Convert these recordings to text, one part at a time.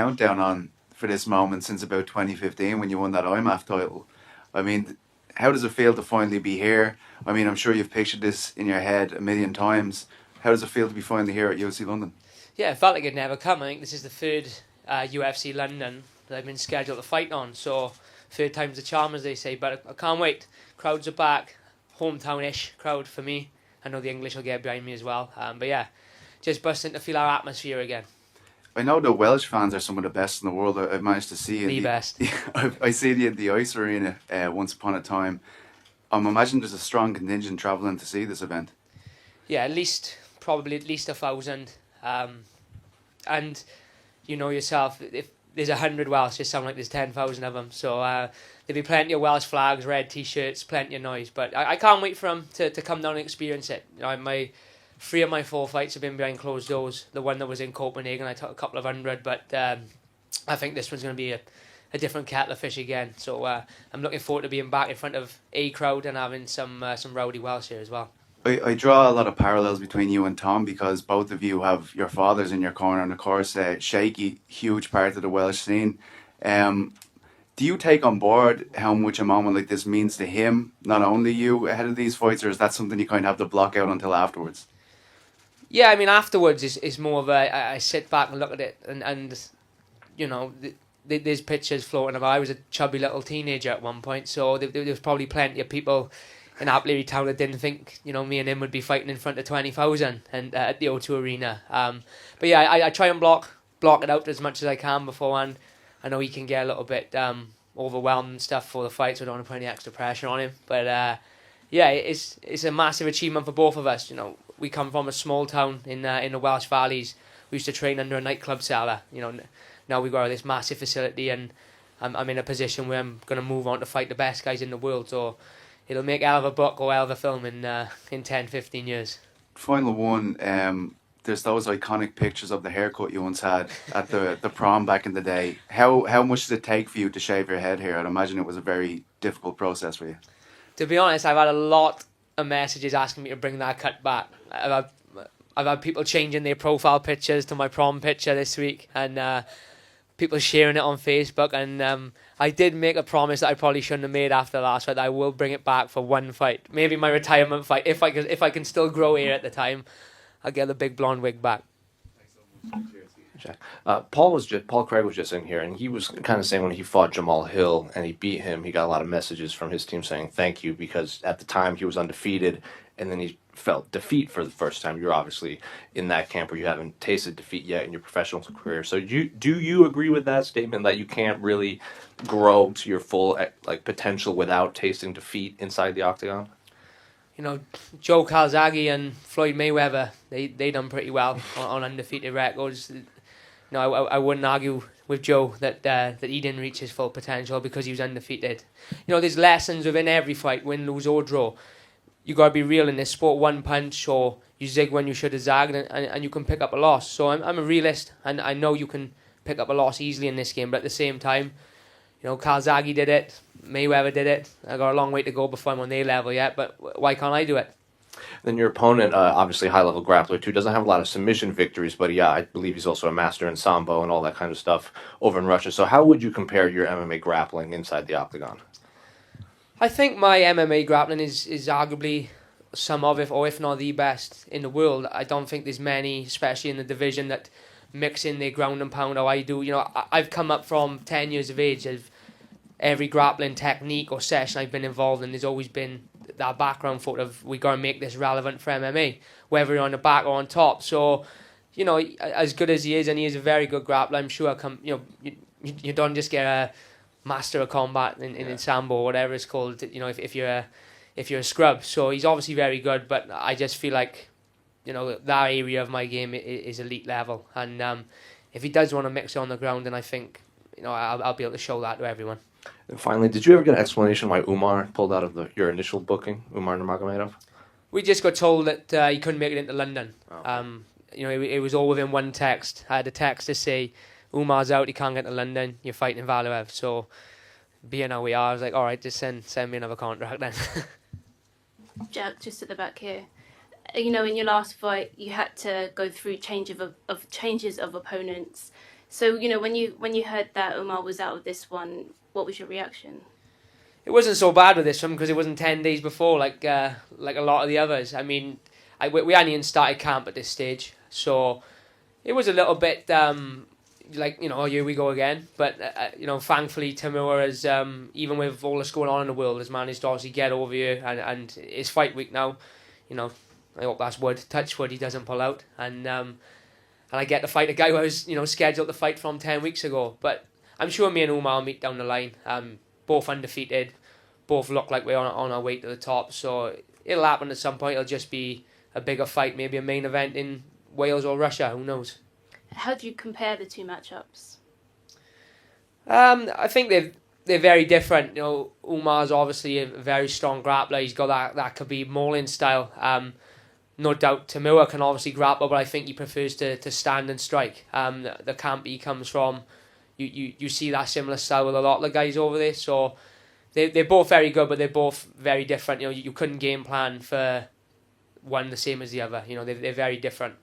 countdown on for this moment since about 2015 when you won that IMAF title. I mean, how does it feel to finally be here? I mean, I'm sure you've pictured this in your head a million times. How does it feel to be finally here at UFC London? Yeah, it felt like it'd never come. I think this is the third UFC London that I've been scheduled to fight on, so third time's the charm, as they say. But I can't wait. Crowds are back, hometown-ish crowd for me. I know the English will get behind me as well. But yeah, just busting to feel our atmosphere again. I know the Welsh fans are some of the best in the world. I've managed to see The best. I see you in the Ice Arena once upon a time. I'm imagining there's a strong contingent travelling to see this event. Yeah, probably at least 1,000. And you know yourself, if there's 100 Welsh, it sounds like there's 10,000 of them. So there'll be plenty of Welsh flags, red t-shirts, plenty of noise. But I can't wait for them to come down and experience it. You know, three of my 4 fights have been behind closed doors. The one that was in Copenhagen, I took a couple of hundred, but I think this one's going to be a different kettle of fish again. So I'm looking forward to being back in front of a crowd and having some rowdy Welsh here as well. I draw a lot of parallels between you and Tom because both of you have your fathers in your corner, and of course, Shaky, huge part of the Welsh scene. Do you take on board how much a moment like this means to him, not only you, ahead of these fights, or is that something you kind of have to block out until afterwards? Yeah, I mean, afterwards is more of I sit back and look at it, and you know, there's pictures floating about. I was a chubby little teenager at one point, so there was probably plenty of people in Aspinall town that didn't think, you know, me and him would be fighting in front of 20,000 and at the O2 Arena. But yeah, I try and block it out as much as I can beforehand. I know he can get a little bit overwhelmed and stuff for the fight, so I don't want to put any extra pressure on him. But yeah, it's a massive achievement for both of us. You know, we come from a small town in the Welsh Valleys. We used to train under a nightclub cellar. You know, now we've got this massive facility, and I'm in a position where I'm going to move on to fight the best guys in the world. So it'll make hell of a book or hell of a film in 10, 15 years. Final one, there's those iconic pictures of the haircut you once had at the prom back in the day. How much did it take for you to shave your head here? I'd imagine it was a very difficult process for you. To be honest, I've had a lot of messages asking me to bring that cut back. I've had people changing their profile pictures to my prom picture this week, and people sharing it on Facebook, and I did make a promise that I probably shouldn't have made after the last fight. That I will bring it back for one fight, maybe my retirement fight, if I can still grow hair at the time. I'll get the big blonde wig back. Paul Craig was just in here, and he was kind of saying when he fought Jamal Hill and he beat him, he got a lot of messages from his team saying thank you, because at the time he was undefeated, and then he felt defeat for the first time. You're obviously in that camp where you haven't tasted defeat yet in your professional career. So do you agree with that statement that you can't really grow to your full potential without tasting defeat inside the octagon? You know, Joe Calzaghe and Floyd Mayweather, they done pretty well on undefeated records. No, I wouldn't argue with Joe that he didn't reach his full potential because he was undefeated. You know, there's lessons within every fight, win, lose or draw. You got to be real in this sport. One punch, or you zig when you should have zagged, and you can pick up a loss. So I'm a realist, and I know you can pick up a loss easily in this game. But at the same time, you know, Calzaghe did it, Mayweather did it. I got a long way to go before I'm on their level yet, but why can't I do it? Then your opponent, obviously high-level grappler too, doesn't have a lot of submission victories, but yeah, I believe he's also a master in Sambo and all that kind of stuff over in Russia. So how would you compare your MMA grappling inside the octagon? I think my MMA grappling is arguably some of it, or if not the best in the world. I don't think there's many, especially in the division, that mix in their ground and pound how I do. You know, I've come up from 10 years of age of every grappling technique or session I've been involved in. There's always been that background thought of we got to make this relevant for MMA, whether you're on the back or on top. So, you know, as good as he is, and he is a very good grappler, I'm sure you don't just get a master of combat in Sambo or whatever it's called. You know, if you're a scrub. So he's obviously very good, but I just feel like, you know, that area of my game is elite level, and if he does want to mix it on the ground, then I think, you know, I'll be able to show that to everyone. And finally, did you ever get an explanation why Umar pulled out of your initial booking, Umar Nurmagomedov? We just got told that he couldn't make it into London. Oh. You know, it was all within one text. I had a text to say, Umar's out, he can't get to London, you're fighting Valiev. So, being how we are, I was like, all right, just send me another contract then. Jack, just at the back here. You know, in your last fight, you had to go through changes of opponents. So, you know, when you heard that Umar was out of this one, what was your reaction? It wasn't so bad with this one because it wasn't 10 days before like a lot of the others. I mean, we hadn't even started camp at this stage, so it was a little bit like, you know, oh, here we go again. But you know, thankfully Timur has, even with all that's going on in the world, has managed to obviously get over here, and it's fight week now. You know, I hope that's wood, touch wood, he doesn't pull out, and I get to fight a guy who I was, you know, scheduled to fight from 10 weeks ago. But I'm sure me and Umar will meet down the line. Both undefeated, both look like we're on our way to the top. So it'll happen at some point. It'll just be a bigger fight, maybe a main event in Wales or Russia. Who knows? How do you compare the two matchups? I think they're very different. You know, Umar's obviously a very strong grappler. He's got that Khabib mauling style. No doubt Timur can obviously grapple, but I think he prefers to stand and strike. The camp he comes from, you see that similar style with a lot of the guys over there. So they're both very good, but they're both very different. You know, you couldn't game plan for one the same as the other. You know, they're very different.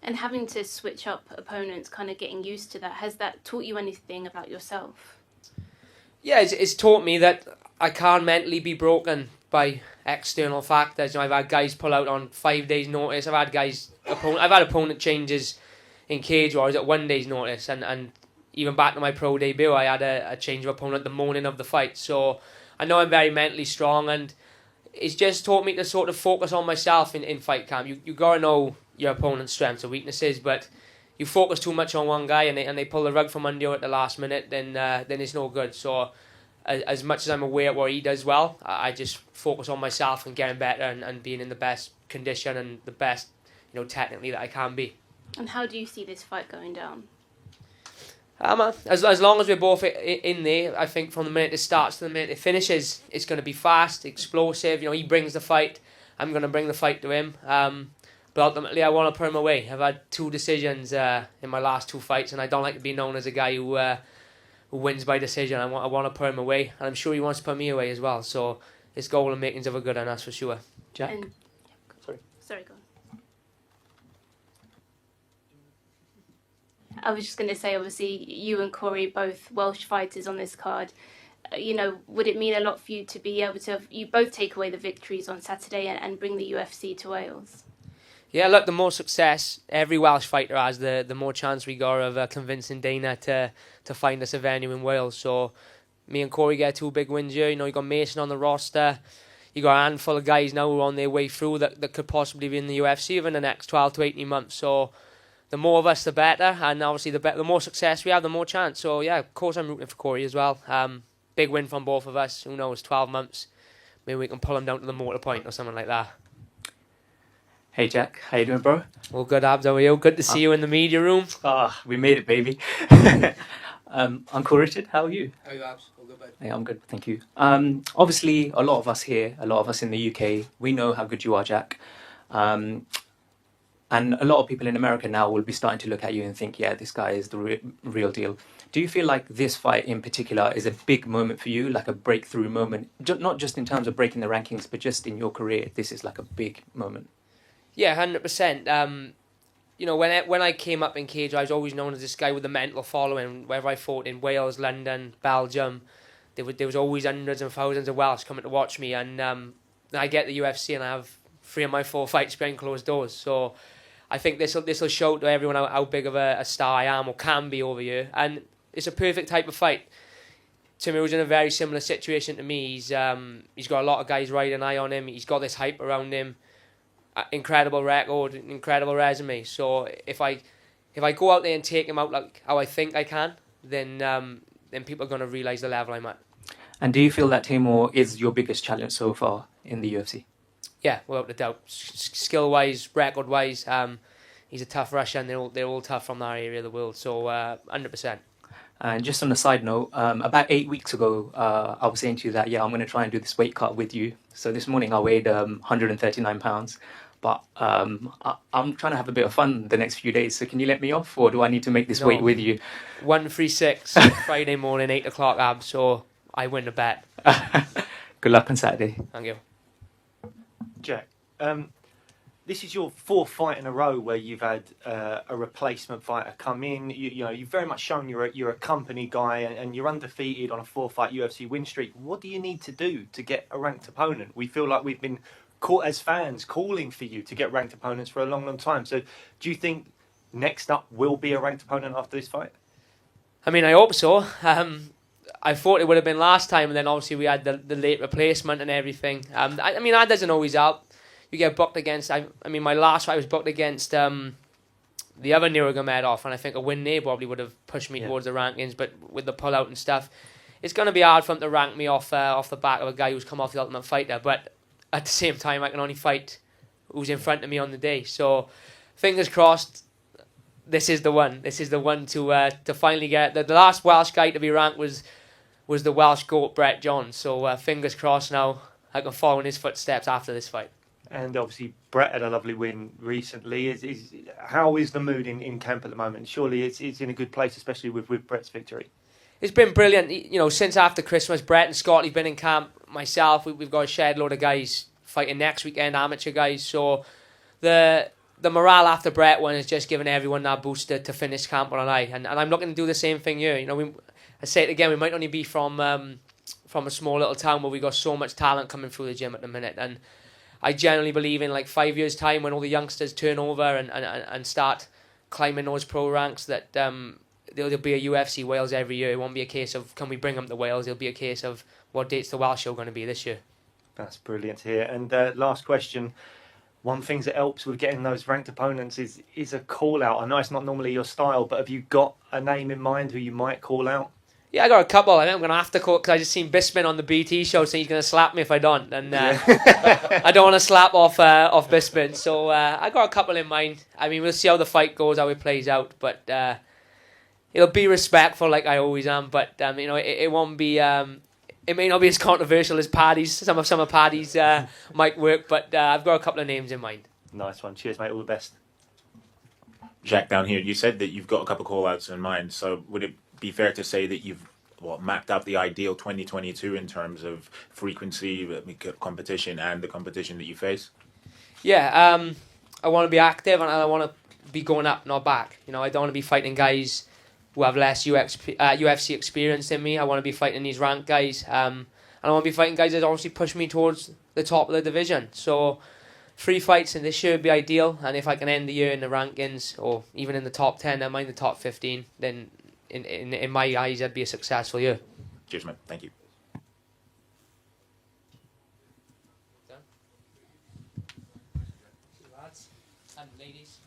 And having to switch up opponents, kind of getting used to that, has that taught you anything about yourself? Yeah, it's taught me that I can't mentally be broken by external factors. You know, I've had guys pull out on 5 days' notice. I've had opponent changes in cage wars at 1 day's notice, and even back to my pro debut, I had a change of opponent the morning of the fight. So I know I'm very mentally strong, and it's just taught me to sort of focus on myself in fight camp. You gotta know your opponent's strengths and weaknesses, but you focus too much on one guy and they pull the rug from under you at the last minute, then it's no good. So as much as I'm aware of what he does well, I just focus on myself and getting better and being in the best condition and the best, you know, technically that I can be. And how do you see this fight going down? As long as we're both in there, I think from the minute it starts to the minute it finishes, it's going to be fast, explosive. You know, he brings the fight, I'm going to bring the fight to him. But ultimately, I want to put him away. I've had 2 decisions in my last 2 fights, and I don't like to be known as a guy who wins by decision. I want to put him away, and I'm sure he wants to put me away as well. So it's goal and makings of a good one, that's for sure. Jack? Sorry, go on. I was just going to say, obviously, you and Corey, both Welsh fighters on this card. You know, would it mean a lot for you to be able to you both take away the victories on Saturday and bring the UFC to Wales? Yeah, look, the more success every Welsh fighter has, the more chance we got of convincing Dana to find us a venue in Wales. So me and Corey get 2 big wins here. You know, you got Mason on the roster. You got a handful of guys now who are on their way through that could possibly be in the UFC within the next 12 to 18 months. So the more of us, the better. And obviously, the more success we have, the more chance. So yeah, of course I'm rooting for Corey as well. Big win from both of us. Who knows, 12 months. Maybe we can pull him down to the motor point or something like that. Hey Jack, how you doing, bro? Well, good, Abs. How are you? Good to see you in the media room. We made it, baby. Uncle Richard, how are you? How are you, Abs? All good, bud. Yeah, I'm good, thank you. Obviously, a lot of us here, a lot of us in the UK, we know how good you are, Jack. And a lot of people in America now will be starting to look at you and think, yeah, this guy is the real deal. Do you feel like this fight in particular is a big moment for you, like a breakthrough moment? Not just in terms of breaking the rankings, but just in your career, this is like a big moment. Yeah, 100%. You know, when I came up in cage, I was always known as this guy with a mental following. Wherever I fought in Wales, London, Belgium, there was always hundreds and thousands of Welsh coming to watch me. And I get the UFC and I have 3 of my 4 fights behind closed doors. So I think this will show to everyone how big of a star I am or can be over here. And it's a perfect type of fight. Timur's in a very similar situation to me. He's got a lot of guys riding high on him. He's got this hype around him. Incredible record, incredible resume. So if I go out there and take him out like how I think I can, then people are going to realise the level I'm at. And do you feel that Timur is your biggest challenge so far in the UFC? Yeah, without a doubt. Skill wise, record wise, he's a tough Russian. They're all tough from that area of the world. So 100%. And just on a side note, about 8 weeks ago, I was saying to you that, yeah, I'm going to try and do this weight cut with you. So this morning I weighed 139 pounds. But I'm trying to have a bit of fun the next few days. So can you let me off, or do I need to make this weight with you? 136 Friday morning, 8 o'clock, Abs. So I win the bet. Good luck on Saturday. Thank you. Jack, this is your fourth fight in a row where you've had a replacement fighter come in. You know, you've very much shown you're a company guy, and you're undefeated on a 4-fight UFC win streak. What do you need to do to get a ranked opponent? We feel like we've been caught as fans calling for you to get ranked opponents for a long, long time. So do you think next up will be a ranked opponent after this fight? I mean, I hope so. I thought it would have been last time, and then obviously we had the late replacement and everything. I mean, that doesn't always help. You get booked against... I mean, my last fight was booked against the other Nurmagomedov, and I think a win there probably would have pushed me towards the rankings, but with the pull-out and stuff, it's going to be hard for him to rank me off the back of a guy who's come off the Ultimate Fighter, but at the same time, I can only fight who's in front of me on the day. So, fingers crossed, this is the one. This is the one to finally get... The last Welsh guy to be ranked was the Welsh GOAT, Brett Johns. So, fingers crossed now I can follow in his footsteps after this fight. And obviously, Brett had a lovely win recently. How is the mood in camp at the moment? Surely it's in a good place, especially with Brett's victory. It's been brilliant. You know, since after Christmas, Brett and Scotty have been in camp. Myself, we've got a shared load of guys fighting next weekend, amateur guys. So the morale after Brett won is just giving everyone that boost to finish camp on an eye. And I'm looking to do the same thing here. You know, I say it again, we might only be from a small little town, but we got so much talent coming through the gym at the minute. And I genuinely believe in like 5 years' time, when all the youngsters turn over and start climbing those pro ranks, that there'll be a UFC Wales every year. It won't be a case of can we bring them to Wales. It'll be a case of what date's the Welsh show going to be this year. That's brilliant to hear. And last question. One thing that helps with getting those ranked opponents is a call out. I know it's not normally your style, but have you got a name in mind who you might call out? Yeah, I got a couple. I think I'm going to have to call, because I just seen Bisping on the BT show saying he's going to slap me if I don't. And I don't want to slap off Bisping. So I got a couple in mind. I mean, we'll see how the fight goes, how it plays out. But it'll be respectful like I always am. But, you know, it won't be... it may not be as controversial as Paddy's. Some of Paddy's might work. But I've got a couple of names in mind. Nice one. Cheers, mate. All the best. Jack, down here, you said that you've got a couple call-outs in mind. So would it be fair to say that you've mapped out the ideal 2022 in terms of frequency, competition, and the competition that you face? Yeah, I want to be active, and I want to be going up, not back. You know, I don't want to be fighting guys who have less UFC experience than me. I want to be fighting these ranked guys, and I want to be fighting guys that obviously push me towards the top of the division. So 3 fights in this year would be ideal, and if I can end the year in the rankings or even in the top 10, never mind the top 15, then in my eyes, that'd be a successful year. Cheers, man. Thank you. Lads and ladies.